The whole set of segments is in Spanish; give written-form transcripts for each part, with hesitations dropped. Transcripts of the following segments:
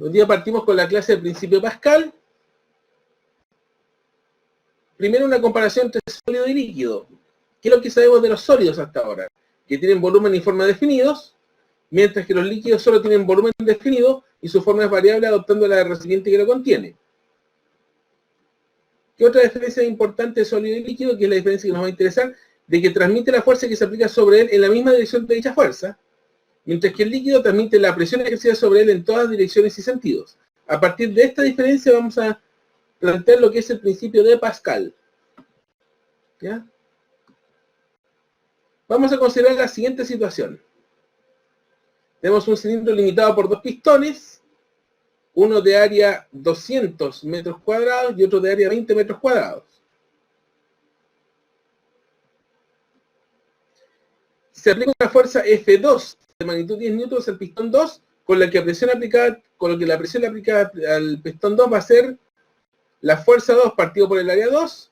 Hoy día partimos con la clase del principio de Pascal. Primero una comparación entre sólido y líquido. ¿Qué es lo que sabemos de los sólidos hasta ahora? Que tienen volumen y forma definidos, mientras que los líquidos solo tienen volumen definido y su forma es variable adoptando la del recipiente que lo contiene. ¿Qué otra diferencia importante de sólido y líquido? Que es la diferencia que nos va a interesar, de que transmite la fuerza que se aplica sobre él en la misma dirección de dicha fuerza, mientras que el líquido transmite la presión ejercida sobre él en todas direcciones y sentidos. A partir de esta diferencia vamos a plantear lo que es el principio de Pascal. ¿Ya? Vamos a considerar la siguiente situación. Tenemos un cilindro limitado por dos pistones, uno de área 200 metros cuadrados y otro de área 20 metros cuadrados. Se aplica una fuerza F2 de magnitud 10 newtons al pistón 2, con lo que la presión aplicada al pistón 2 va a ser la fuerza 2 partido por el área 2,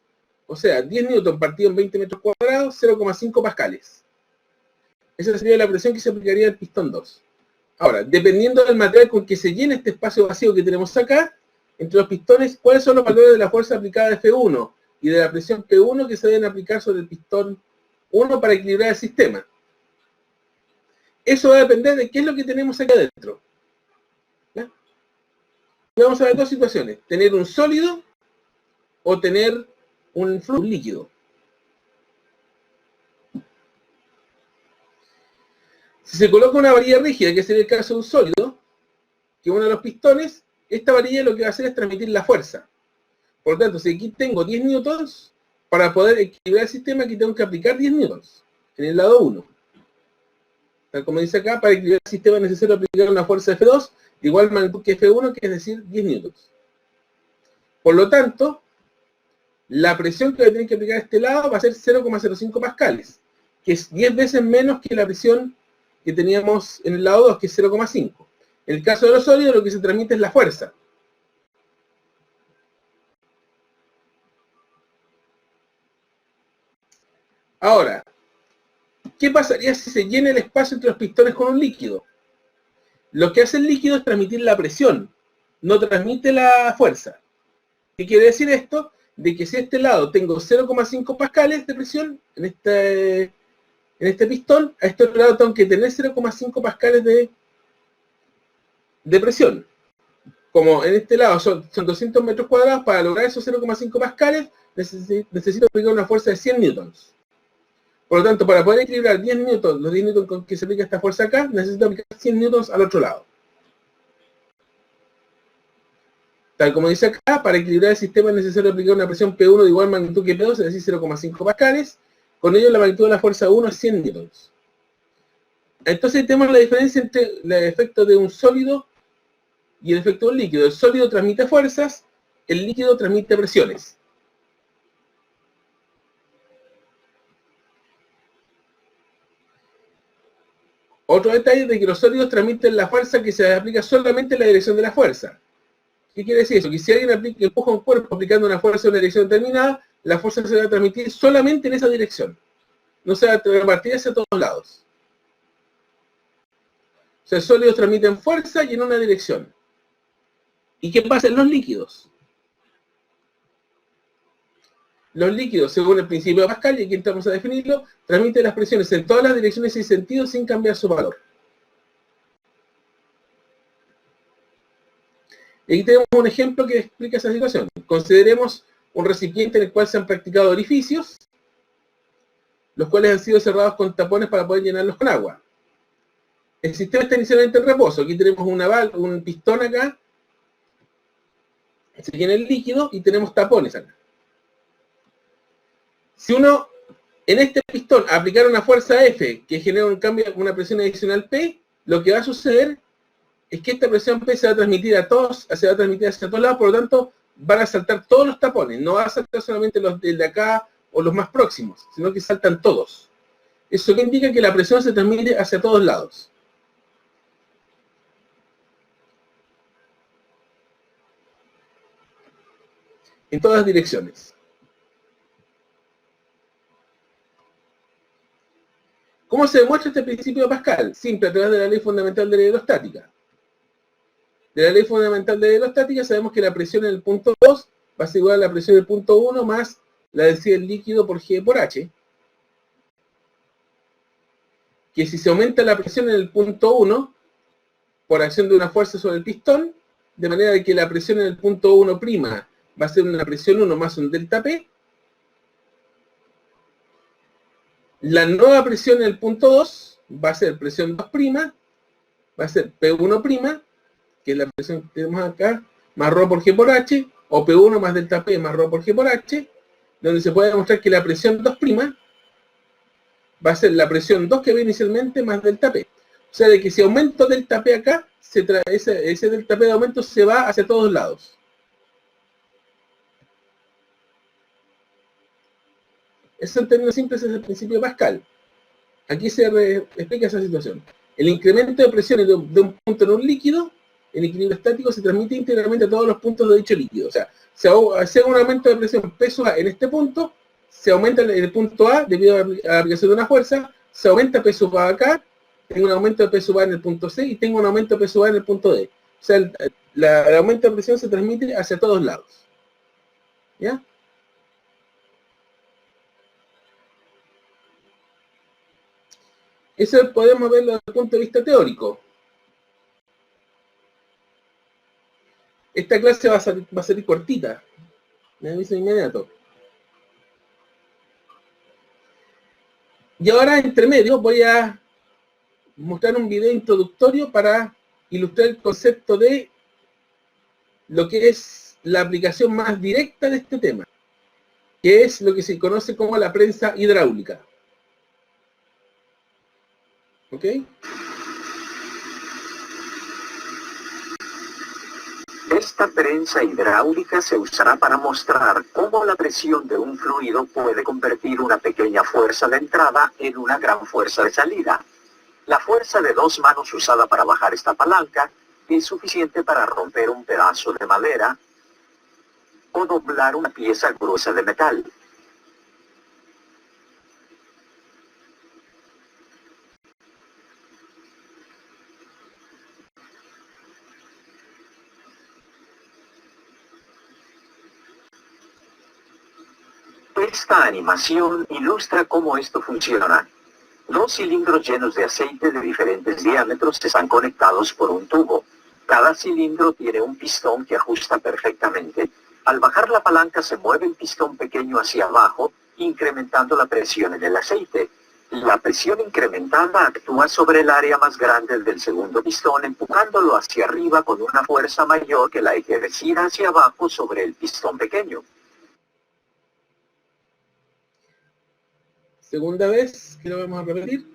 o sea, 10 newtons partido en 20 metros cuadrados, 0,5 pascales. Esa sería la presión que se aplicaría al pistón 2. Ahora, dependiendo del material con que se llene este espacio vacío que tenemos acá, entre los pistones, ¿cuáles son los valores de la fuerza aplicada a F1 y de la presión P1 que se deben aplicar sobre el pistón 1 para equilibrar el sistema? Eso va a depender de qué es lo que tenemos aquí adentro. ¿Ya? Vamos a ver dos situaciones: tener un sólido o tener un fluido, un líquido. Si se coloca una varilla rígida, que sería el caso de un sólido, que uno de los pistones, esta varilla lo que va a hacer es transmitir la fuerza. Por lo tanto, si aquí tengo 10 newtons, para poder equilibrar el sistema, aquí tengo que aplicar 10 newtons en el lado 1. Tal como dice acá, para equilibrar el sistema es necesario aplicar una fuerza F2 de igual magnitud que F1, que es decir, 10 newtons. Por lo tanto, la presión que voy a tener que aplicar a este lado va a ser 0,05 pascales, que es 10 veces menos que la presión que teníamos en el lado 2, que es 0,5. En el caso de los sólidos, lo que se transmite es la fuerza. Ahora, ¿qué pasaría si se llena el espacio entre los pistones con un líquido? Lo que hace el líquido es transmitir la presión, no transmite la fuerza. ¿Qué quiere decir esto? De que si a este lado tengo 0,5 pascales de presión en este pistón, a este otro lado tengo que tener 0,5 pascales de presión. Como en este lado son 200 metros cuadrados, para lograr esos 0,5 pascales necesito aplicar una fuerza de 100 newtons. Por lo tanto, para poder equilibrar 10 newtons, los 10 newtons con que se aplica esta fuerza acá, necesito aplicar 100 newtons al otro lado. Tal como dice acá, para equilibrar el sistema es necesario aplicar una presión P1 de igual magnitud que P2, es decir, 0,5 pascales. Con ello la magnitud de la fuerza 1 es 100 newtons. Entonces tenemos la diferencia entre el efecto de un sólido y el efecto de un líquido. El sólido transmite fuerzas, el líquido transmite presiones. Otro detalle es de que los sólidos transmiten la fuerza que se aplica solamente en la dirección de la fuerza. ¿Qué quiere decir eso? Que si alguien empuja un cuerpo aplicando una fuerza en una dirección determinada, la fuerza se va a transmitir solamente en esa dirección. No se va a repartir hacia todos lados. O sea, los sólidos transmiten fuerza y en una dirección. ¿Y qué pasa en los líquidos? Los líquidos, según el principio de Pascal, y aquí entramos a definirlo, transmiten las presiones en todas las direcciones y sentidos sin cambiar su valor. Y aquí tenemos un ejemplo que explica esa situación. Consideremos un recipiente en el cual se han practicado orificios, los cuales han sido cerrados con tapones para poder llenarlos con agua. El sistema está inicialmente en reposo. Aquí tenemos un pistón acá, se llena el líquido y tenemos tapones acá. Si uno en este pistón aplicara una fuerza F que genera un cambio, una presión adicional P, lo que va a suceder es que esta presión P se va a transmitir hacia todos lados, por lo tanto van a saltar todos los tapones, no va a saltar solamente los de acá o los más próximos, sino que saltan todos. Eso que indica que la presión se transmite hacia todos lados. En todas direcciones. ¿Cómo se demuestra este principio de Pascal? Simple, a través de la ley fundamental de la hidrostática. De la ley fundamental de aerostática sabemos que la presión en el punto 2 va a ser igual a la presión del punto 1 más la densidad del líquido por G por H. Que si se aumenta la presión en el punto 1 por acción de una fuerza sobre el pistón, de manera que la presión en el punto 1' va a ser una presión 1 más un delta P, la nueva presión en el punto 2 va a ser presión 2', va a ser P1', que es la presión que tenemos acá, más ρ por G por H, o P1 más delta P más ρ por G por H, donde se puede demostrar que la presión 2' va a ser la presión 2 que había inicialmente más delta P. O sea, de que si aumento delta P acá, ese delta P de aumento se va hacia todos lados. Eso en términos simples es el principio de Pascal. Aquí se explica esa situación. El incremento de presiones de un punto en un líquido, en equilibrio estático, se transmite íntegramente a todos los puntos de dicho líquido. O sea, si hace un aumento de presión peso A en este punto, se aumenta el punto A debido a la aplicación de una fuerza, se aumenta peso A acá, tengo un aumento de peso A en el punto C y tengo un aumento de peso A en el punto D. O sea, el aumento de presión se transmite hacia todos lados. ¿Ya? Eso podemos verlo desde el punto de vista teórico. Esta clase va a salir cortita. Me aviso inmediato. Y ahora, entre medio, voy a mostrar un video introductorio para ilustrar el concepto de lo que es la aplicación más directa de este tema, que es lo que se conoce como la prensa hidráulica. ¿Ok? Esta prensa hidráulica se usará para mostrar cómo la presión de un fluido puede convertir una pequeña fuerza de entrada en una gran fuerza de salida. La fuerza de 2 manos usada para bajar esta palanca es suficiente para romper un pedazo de madera o doblar una pieza gruesa de metal. Esta animación ilustra cómo esto funciona. 2 cilindros llenos de aceite de diferentes diámetros están conectados por un tubo. Cada cilindro tiene un pistón que ajusta perfectamente. Al bajar la palanca se mueve el pistón pequeño hacia abajo, incrementando la presión en el aceite. La presión incrementada actúa sobre el área más grande del segundo pistón, empujándolo hacia arriba con una fuerza mayor que la ejercida hacia abajo sobre el pistón pequeño. Segunda vez que lo vamos a repetir.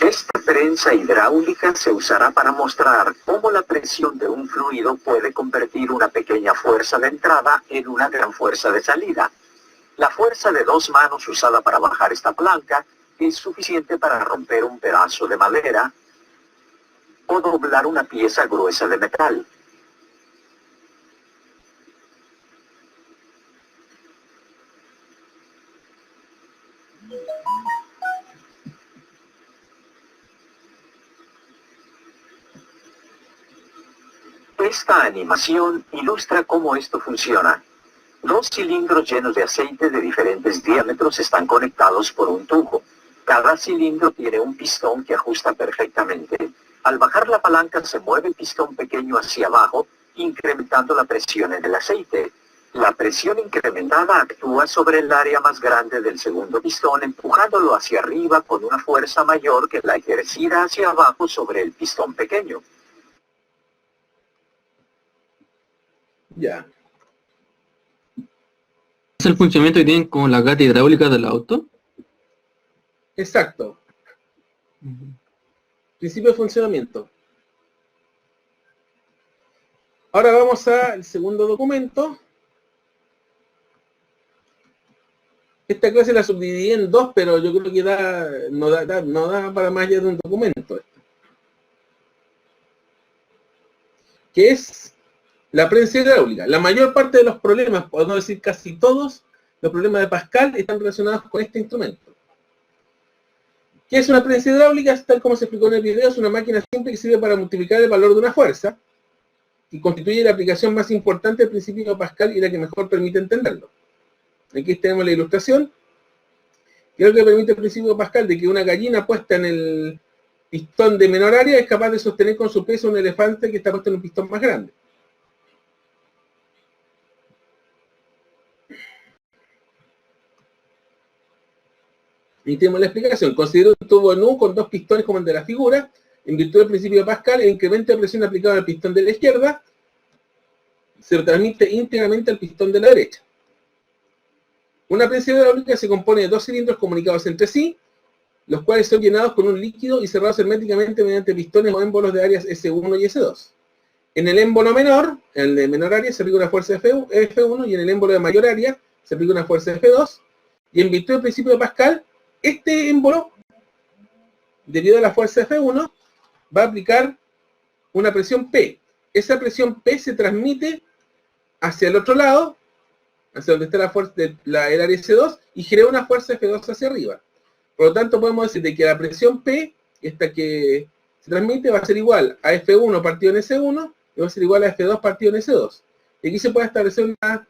Esta prensa hidráulica se usará para mostrar cómo la presión de un fluido puede convertir una pequeña fuerza de entrada en una gran fuerza de salida. La fuerza de 2 manos usada para bajar esta palanca es suficiente para romper un pedazo de madera o doblar una pieza gruesa de metal. Esta animación ilustra cómo esto funciona. 2 cilindros llenos de aceite de diferentes diámetros están conectados por un tubo. Cada cilindro tiene un pistón que ajusta perfectamente. Al bajar la palanca se mueve el pistón pequeño hacia abajo, incrementando la presión en el aceite. La presión incrementada actúa sobre el área más grande del segundo pistón, empujándolo hacia arriba con una fuerza mayor que la ejercida hacia abajo sobre el pistón pequeño. Ya. ¿Es el funcionamiento que tienen como la gata hidráulica del auto? Exacto. Principio de funcionamiento. Ahora vamos al segundo documento. Esta clase la subdividí en 2, pero yo creo que no da para más allá de un documento. Que es la prensa hidráulica. La mayor parte de los problemas, por no decir casi todos, los problemas de Pascal están relacionados con este instrumento. ¿Qué es una prensa hidráulica? Tal como se explicó en el video, es una máquina simple que sirve para multiplicar el valor de una fuerza y constituye la aplicación más importante del principio de Pascal y la que mejor permite entenderlo. Aquí tenemos la ilustración. ¿Qué es lo que permite el principio de Pascal? De que una gallina puesta en el pistón de menor área es capaz de sostener con su peso un elefante que está puesto en un pistón más grande. Y tenemos la explicación. Considero un tubo en U con dos pistones como el de la figura. En virtud del principio de Pascal, el incremento de presión aplicado al pistón de la izquierda se transmite íntegramente al pistón de la derecha. Una prensa hidráulica se compone de dos cilindros comunicados entre sí, los cuales son llenados con un líquido y cerrados herméticamente mediante pistones o émbolos de áreas S1 y S2. En el émbolo menor, en el de menor área, se aplica una fuerza F1 y en el émbolo de mayor área se aplica una fuerza F2. Y en virtud del principio de Pascal, este émbolo, debido a la fuerza F1, va a aplicar una presión P. Esa presión P se transmite hacia el otro lado, hacia donde está la fuerza el área S2, y genera una fuerza F2 hacia arriba. Por lo tanto, podemos decir de que la presión P, esta que se transmite, va a ser igual a F1 partido en S1, y va a ser igual a F2 partido en S2. Y aquí se puede establecer una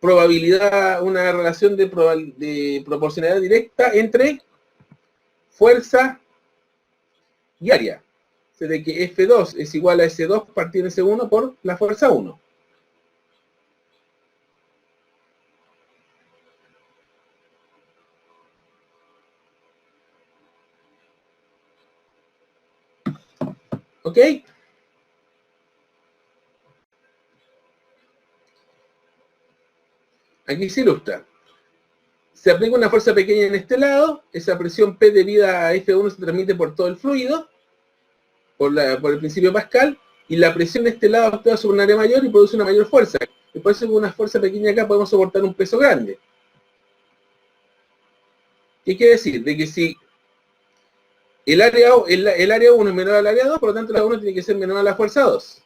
probabilidad, una relación de proporcionalidad directa entre fuerza y área. O sea, de que F2 es igual a S2 partido en S1 por la fuerza 1. ¿Ok? Aquí se ilustra. Se aplica una fuerza pequeña en este lado, esa presión P debida a F1 se transmite por todo el fluido, por el principio de Pascal, y la presión de este lado actúa sobre un área mayor y produce una mayor fuerza. Y por eso con una fuerza pequeña acá podemos soportar un peso grande. ¿Qué quiere decir? De que si el área 1 es menor al área 2, por lo tanto la 1 tiene que ser menor a la fuerza 2.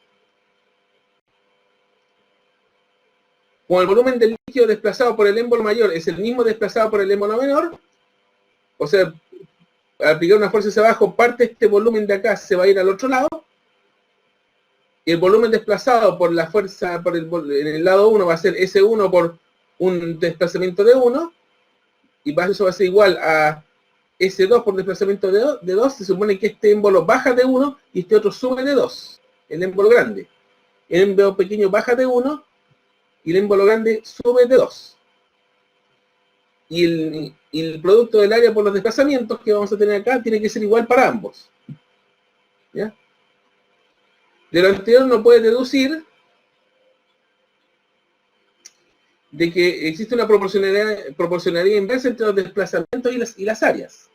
Como el volumen del líquido desplazado por el émbolo mayor es el mismo desplazado por el émbolo menor, o sea, al aplicar una fuerza hacia abajo, parte de este volumen de acá se va a ir al otro lado, y el volumen desplazado por la fuerza en el lado 1 va a ser S1 por un desplazamiento de 1, y eso va a ser igual a S2 por desplazamiento de 2, se supone que este émbolo baja de 1 y este otro sube de 2, el émbolo grande. El émbolo pequeño baja de 1 y el émbolo grande sube de 2. Y el producto del área por los desplazamientos que vamos a tener acá tiene que ser igual para ambos. ¿Ya? De lo anterior uno puede deducir de que existe una proporcionalidad inversa entre los desplazamientos y las áreas.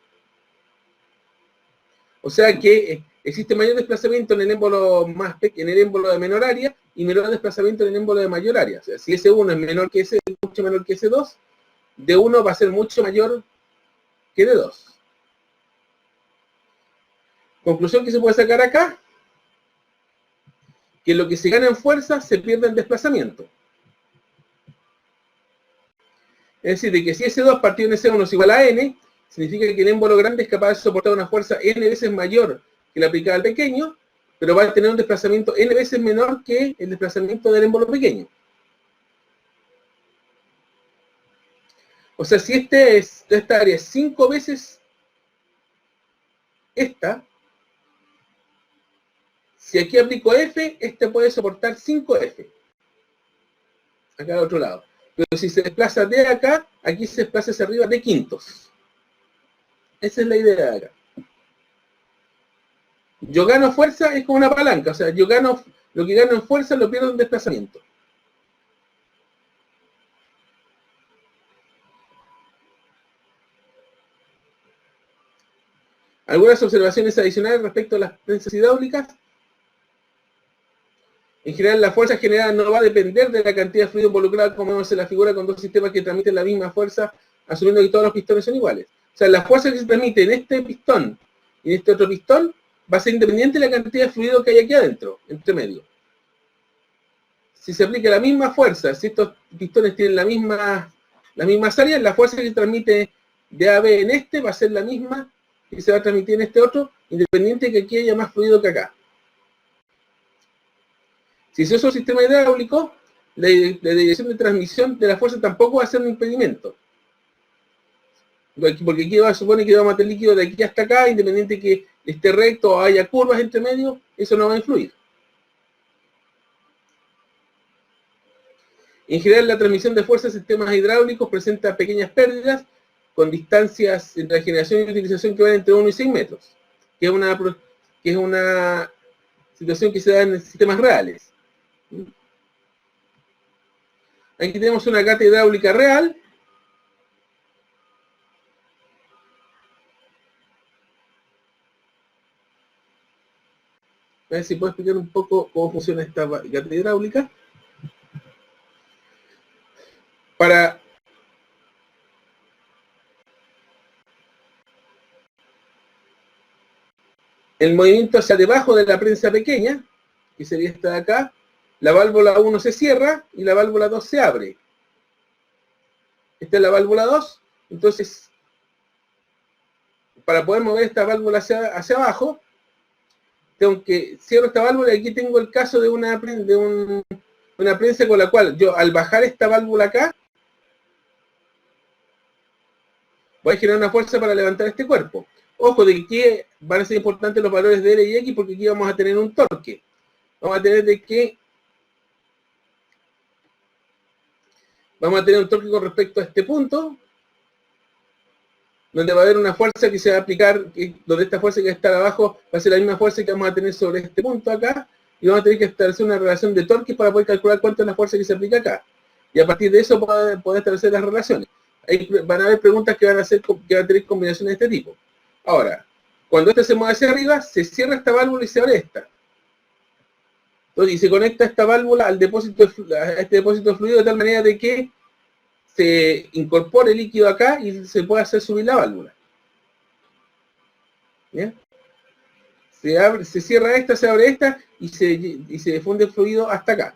O sea que existe mayor desplazamiento en el émbolo de menor área y menor desplazamiento en el émbolo de mayor área. O sea, si S1 es menor que mucho menor que S2, de 1 va a ser mucho mayor que de 2. Conclusión que se puede sacar acá, que lo que se gana en fuerza se pierde en desplazamiento. Es decir, de que si S2 partido en S1 es igual a N, significa que el émbolo grande es capaz de soportar una fuerza N veces mayor que la aplicada al pequeño, pero va a tener un desplazamiento N veces menor que el desplazamiento del émbolo pequeño. O sea, si esta área es 5 veces esta, si aquí aplico F, este puede soportar 5F. Acá al otro lado. Pero si se desplaza de acá, aquí se desplaza hacia arriba de quintos. Esa es la idea de acá. Yo gano fuerza, es como una palanca. O sea, yo gano, lo que gano en fuerza lo pierdo en desplazamiento. Algunas observaciones adicionales respecto a las prensas hidráulicas. En general, la fuerza generada no va a depender de la cantidad de fluido involucrado, como vemos en la figura, con dos sistemas que transmiten la misma fuerza, asumiendo que todos los pistones son iguales. O sea, la fuerza que se transmite en este pistón y en este otro pistón va a ser independiente de la cantidad de fluido que hay aquí adentro, entre medio. Si se aplica la misma fuerza, si estos pistones tienen las mismas áreas, la fuerza que se transmite de AB en este va a ser la misma que se va a transmitir en este otro, independiente de que aquí haya más fluido que acá. Si se usa un sistema hidráulico, la dirección de transmisión de la fuerza tampoco va a ser un impedimento. Porque aquí supone que va a meter líquido de aquí hasta acá, independiente de que esté recto o haya curvas entre medio, eso no va a influir. En general, la transmisión de fuerza en sistemas hidráulicos presenta pequeñas pérdidas con distancias entre la generación y utilización que van entre 1 y 6 metros, que es una situación que se da en sistemas reales. Aquí tenemos una gata hidráulica real. A ver si puedo explicar un poco cómo funciona esta gata hidráulica. Para el movimiento hacia debajo de la prensa pequeña, que sería esta de acá, la válvula 1 se cierra y la válvula 2 se abre. Esta es la válvula 2, entonces, para poder mover esta válvula hacia abajo, tengo que cierro esta válvula y aquí tengo el caso de una prensa con la cual yo, al bajar esta válvula acá, voy a generar una fuerza para levantar este cuerpo. Ojo, de que aquí van a ser importantes los valores de L y X porque aquí vamos a tener un torque. Vamos a tener un torque con respecto a este punto, donde va a haber una fuerza que se va a aplicar, donde esta fuerza que va a estar abajo va a ser la misma fuerza que vamos a tener sobre este punto acá, y vamos a tener que establecer una relación de torques para poder calcular cuánto es la fuerza que se aplica acá. Y a partir de eso poder establecer las relaciones. Ahí van a haber preguntas que van a tener combinaciones de este tipo. Ahora, cuando este se mueve hacia arriba, se cierra esta válvula y se abre esta. Entonces, y se conecta esta válvula a este depósito de fluido de tal manera de que se incorpore el líquido acá y se puede hacer subir la válvula. ¿Bien? Se cierra esta, se abre esta y se difunde el fluido hasta acá.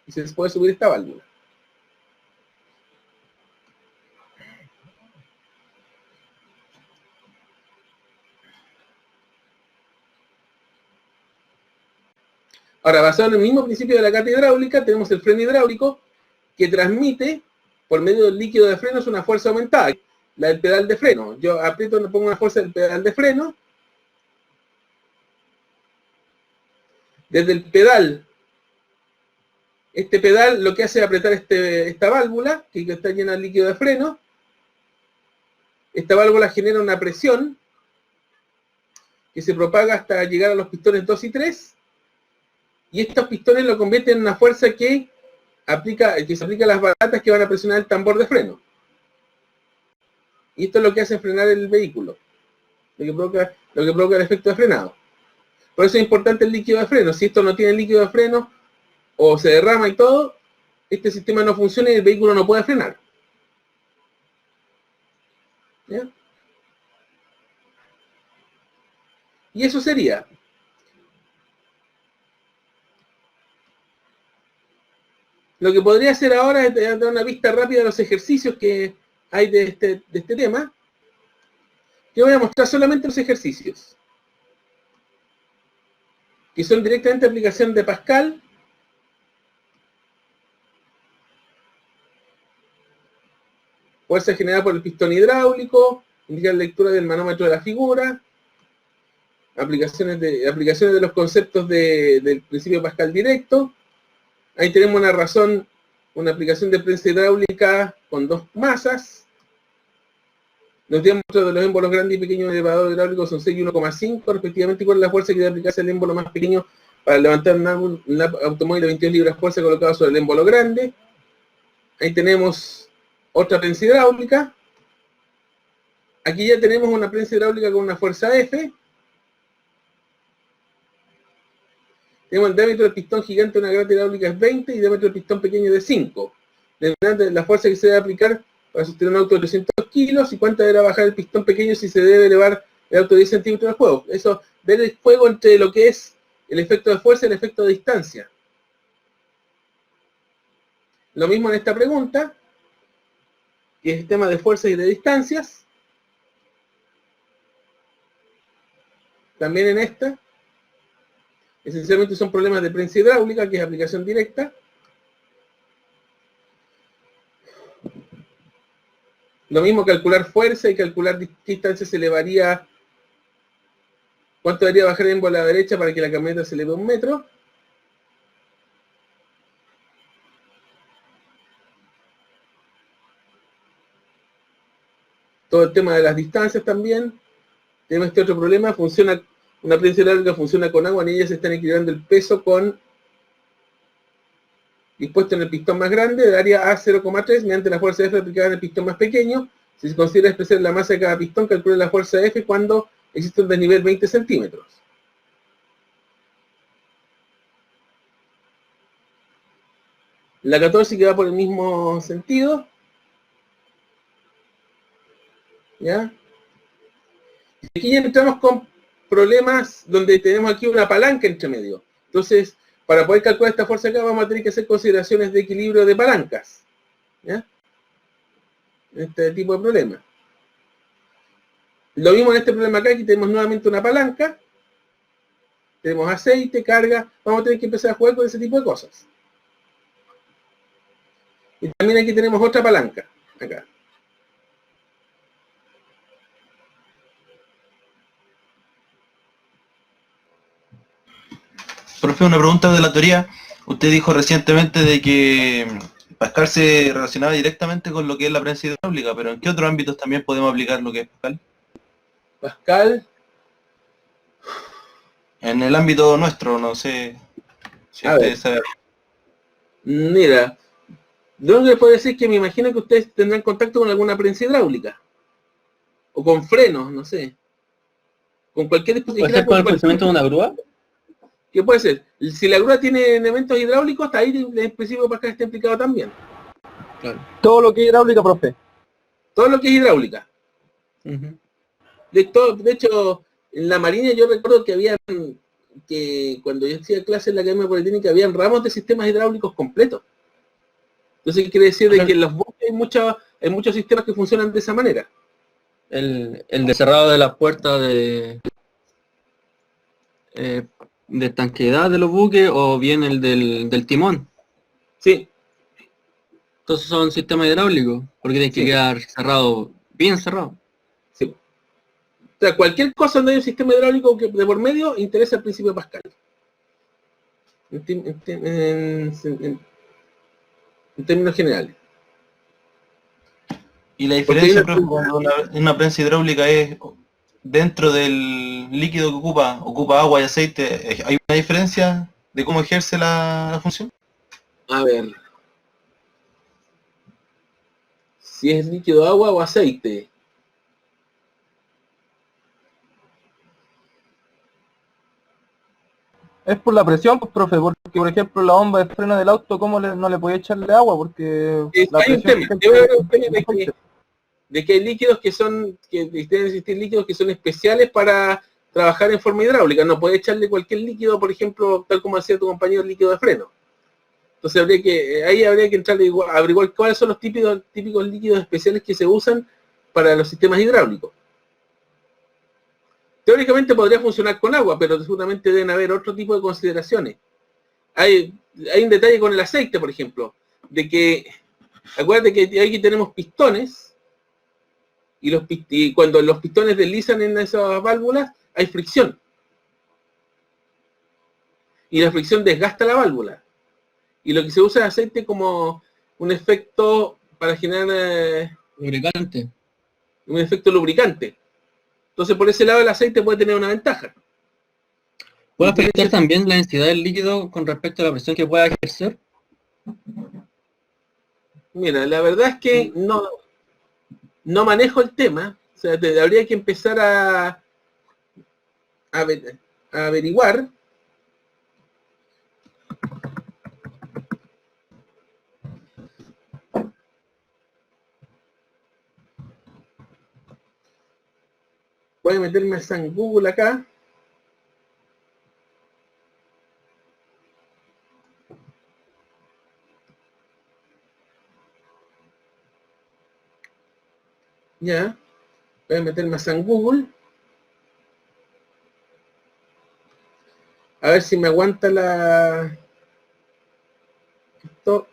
Y se puede subir esta válvula. Ahora, basado en el mismo principio de la gata hidráulica, tenemos el freno hidráulico que transmite por medio del líquido de frenos una fuerza aumentada, la del pedal de freno. Yo aprieto, le pongo una fuerza del pedal de freno. Desde el pedal, este pedal lo que hace es apretar esta válvula, que está llena de líquido de freno. Esta válvula genera una presión que se propaga hasta llegar a los pistones 2 y 3. Y estos pistones lo convierten en una fuerza que se aplica a las baratas que van a presionar el tambor de freno. Y esto es lo que hace frenar el vehículo, lo que provoca el efecto de frenado. Por eso es importante el líquido de freno. Si esto no tiene líquido de freno o se derrama y todo, este sistema no funciona y el vehículo no puede frenar. ¿Ya? Y eso sería. Lo que podría hacer ahora es dar una vista rápida de los ejercicios que hay de este tema. Yo voy a mostrar solamente los ejercicios, que son directamente aplicación de Pascal. Fuerza generada por el pistón hidráulico, indicar lectura del manómetro de la figura, aplicaciones de los conceptos del principio Pascal directo. Ahí tenemos una aplicación de prensa hidráulica con 2 masas. Los diámetros de los émbolos grandes y pequeños de elevador hidráulico son 6 y 1,5 respectivamente. ¿Cuál es la fuerza que debe aplicarse al émbolo más pequeño para levantar un automóvil de 22 libras fuerza colocado sobre el émbolo grande? Ahí tenemos otra prensa hidráulica. Aquí ya tenemos una prensa hidráulica con una fuerza F. Tenemos el diámetro del pistón gigante de una gata hidráulica es 20 y el diámetro del pistón pequeño de 5. La fuerza que se debe aplicar para sostener un auto de 300 kilos y cuánto deberá bajar el pistón pequeño si se debe elevar el auto de 10 centímetros de juego. Eso, ver el juego entre lo que es el efecto de fuerza y el efecto de distancia. Lo mismo en esta pregunta, que es el tema de fuerzas y de distancias. también en esta. Esencialmente son problemas de prensa hidráulica, que es aplicación directa. Lo mismo calcular fuerza y calcular qué distancia se elevaría, cuánto debería bajar el embo a la derecha para que la camioneta se eleve 1 metro. Todo el tema de las distancias también. Tenemos este otro problema, funciona, una prensa hidráulica funciona con agua, en ella se están equilibrando el peso con dispuesto en el pistón más grande, del área A 0,3, mediante la fuerza F aplicada en el pistón más pequeño. Si se considera expresar la masa de cada pistón, calcule la fuerza F cuando existe un desnivel 20 centímetros. La 14 que va por el mismo sentido. ¿Ya? Aquí ya entramos con problemas donde tenemos aquí una palanca entre medio. Entonces, para poder calcular esta fuerza acá, vamos a tener que hacer consideraciones de equilibrio de palancas. ¿Ya? Este tipo de problema. Lo mismo en este problema acá, aquí tenemos nuevamente una palanca. Tenemos aceite, carga. Vamos a tener que empezar a jugar con ese tipo de cosas. Y también aquí tenemos otra palanca. Acá. Profe, una pregunta de la teoría. Usted dijo recientemente de que Pascal se relacionaba directamente con lo que es la prensa hidráulica, pero ¿en qué otros ámbitos también podemos aplicar lo que es Pascal? Pascal. En el ámbito nuestro, no sé si usted sabe. Mira, lo único que puedo decir es que me imagino que ustedes tendrán contacto con alguna prensa hidráulica. O con frenos, no sé. Con cualquier dispositivo. ¿Puede ser con el funcionamiento de una grúa? ¿Qué puede ser? Si la grúa tiene elementos hidráulicos, está ahí el específico Pascal está implicado también. Claro. Todo lo que es hidráulica, profe. Todo lo que es hidráulica. Uh-huh. De hecho, en la Marina yo recuerdo que cuando yo hacía clases en la Academia Politécnica, habían ramos de sistemas hidráulicos completos. Entonces quiere decir de que en los buques hay muchos sistemas que funcionan de esa manera. El de cerrado de las puertas de estanqueidad de los buques o bien el del timón. Sí. Entonces son sistemas hidráulicos, porque tiene que quedar cerrado, bien cerrado. Sí. O sea, cualquier cosa donde hay un sistema hidráulico que de por medio interesa el principio de Pascal. En términos generales. Y la diferencia, profe, cuando una prensa hidráulica es dentro del líquido que ocupa agua y aceite, ¿hay una diferencia de cómo ejerce la función? A ver. Si es líquido, agua o aceite. Es por la presión, pues, profe, porque por ejemplo la bomba de freno del auto, ¿cómo no le podía echarle agua? Porque la Hay un presión tema, debe haber un tema de que hay líquidos que deben existir líquidos que son especiales para trabajar en forma hidráulica. No puede echarle cualquier líquido, por ejemplo, tal como hacía tu compañero, líquido de freno. Entonces ahí habría que entrar a averiguar cuáles son los típicos líquidos especiales que se usan para los sistemas hidráulicos. Teóricamente podría funcionar con agua, pero seguramente deben haber otro tipo de consideraciones. Hay un detalle con el aceite, por ejemplo, de que, acuérdate que aquí tenemos pistones, y cuando los pistones deslizan en esas válvulas, hay fricción. Y la fricción desgasta la válvula. Y lo que se usa es aceite como un efecto para generar Lubricante. un efecto lubricante. Entonces, por ese lado, el aceite puede tener una ventaja. ¿Puede afectar también la densidad del líquido con respecto a la presión que pueda ejercer? Mira, la verdad es que no manejo el tema. O sea, habría que empezar a averiguar. Voy a meterme en Google acá. Ya. Voy a meterme en Google. ver si me aguanta la... Esto.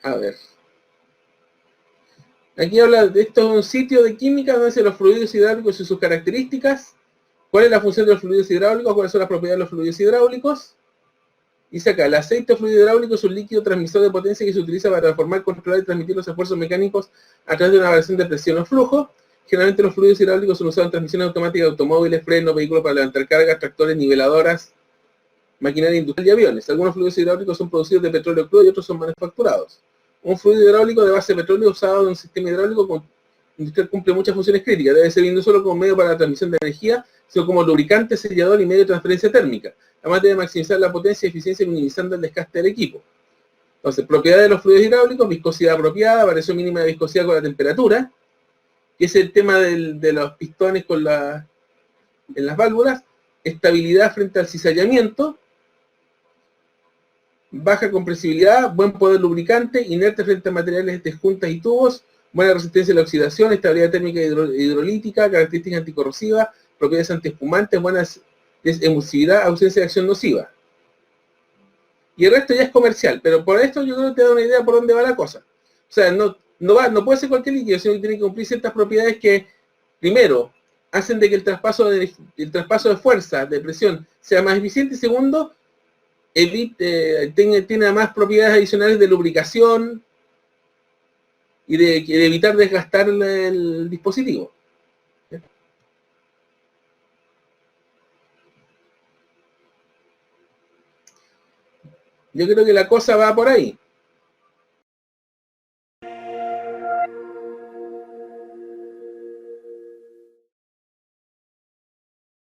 A ver. Aquí habla de esto, es un sitio de química donde dice los fluidos hidráulicos y sus características. ¿Cuál es la función de los fluidos hidráulicos? ¿Cuáles son las propiedades de los fluidos hidráulicos? Dice acá, el aceite o fluido hidráulico es un líquido transmisor de potencia que se utiliza para transformar, controlar y transmitir los esfuerzos mecánicos a través de una variación de presión o flujo. Generalmente los fluidos hidráulicos son usados en transmisiones automáticas de automóviles, frenos, vehículos para levantar cargas, tractores, niveladoras, maquinaria industrial y aviones. Algunos fluidos hidráulicos son producidos de petróleo crudo y otros son manufacturados. Un fluido hidráulico de base de petróleo usado en un sistema hidráulico industrial cumple muchas funciones críticas. Debe ser visto no solo como medio para la transmisión de energía, sino como lubricante, sellador y medio de transferencia térmica. Además debe maximizar la potencia y eficiencia minimizando el desgaste del equipo. Entonces, propiedades de los fluidos hidráulicos: viscosidad apropiada, variación mínima de viscosidad con la temperatura, que es el tema de los pistones en las válvulas, estabilidad frente al cizallamiento, baja compresibilidad, buen poder lubricante, inerte frente a materiales de juntas y tubos, buena resistencia a la oxidación, estabilidad térmica hidrolítica, características anticorrosivas, propiedades antiespumantes, buena emulsividad, ausencia de acción nociva. Y el resto ya es comercial, pero por esto yo creo que te da una idea por dónde va la cosa. O sea, no puede ser cualquier líquido, sino que tiene que cumplir ciertas propiedades que, primero, hacen de que el traspaso de fuerza, de presión, sea más eficiente, y segundo, tiene además propiedades adicionales de lubricación y de evitar desgastar el dispositivo. Yo creo que la cosa va por ahí.